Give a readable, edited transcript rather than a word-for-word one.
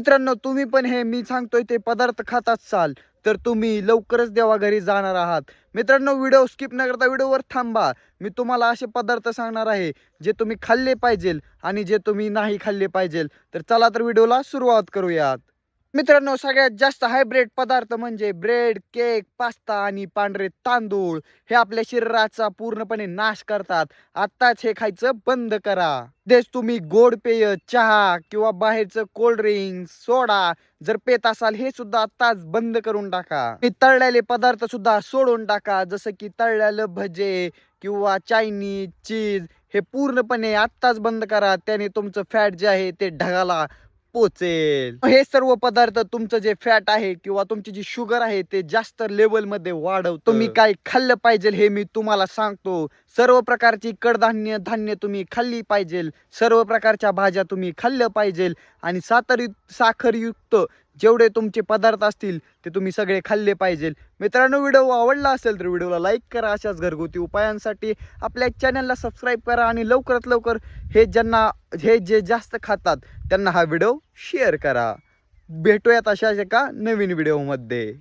मित्रांनो, तुम्ही पण हे मी सांगतोय ते पदार्थ खात असाल तर तुम्ही लवकरच देवाघरी जाणार आहात. मित्रांनो, व्हिडिओ स्किप न करता व्हिडिओवर थांबा. मी तुम्हाला असे पदार्थ सांगणार आहे जे तुम्ही खाल्ले पाहिजेल आणि जे तुम्ही नाही खाल्ले पाहिजेल. तर चला तर व्हिडिओला सुरुवात करूयात. मित्रांनो, सगळ्यात जास्त हायब्रिड पदार्थ म्हणजे ब्रेड, केक, पास्ता आणि पांढरे तांदूळ. हे आपल्या शरीराचा पूर्णपणे नाश करतात. आत्ताच हे खायचं बंद करा. तेच तुम्ही गोड पेय, चहा किंवा बाहेरचं कोल्ड ड्रिंक, सोडा जर पेत असाल हे सुद्धा आत्ताच बंद करून टाका. हे तळलेले पदार्थ सुद्धा सोडून टाका, जसं की तळलेलं भजे किंवा चायनीज, चीज हे पूर्णपणे आत्ताच बंद करा. त्याने तुमचं फॅट जे आहे ते ढगाला पोचेल. हे सर्व पदार्थ तुमचं जे फॅट आहे किंवा तुमची जी शुगर आहे ते जास्त लेवल मध्ये वाढवतं. तुम्ही काय खाल्लं पाहिजे हे मी तुम्हाला सांगतो. सर्व प्रकारची कडधान्य धान्य तुम्ही खाल्ली पाहिजे. सर्व प्रकारच्या भाज्या तुम्ही खाल्ल्या पाहिजे आणि साखरयुक्त जेवढे तुमचे पदार्थ असतील ते तुम्ही सगळे खाल्ले पाहिजे. मित्रांनो, व्हिडिओ आवडला असेल तर व्हिडिओला लाईक करा. अशाच घरगुती उपायांसाठी आपल्या चॅनलला सबस्क्राईब करा आणि लवकरात लवकर हे जे जास्त खातात त्यांना हा व्हिडिओ शेअर करा. भेटूयात अशाच एका नवीन व्हिडिओमध्ये.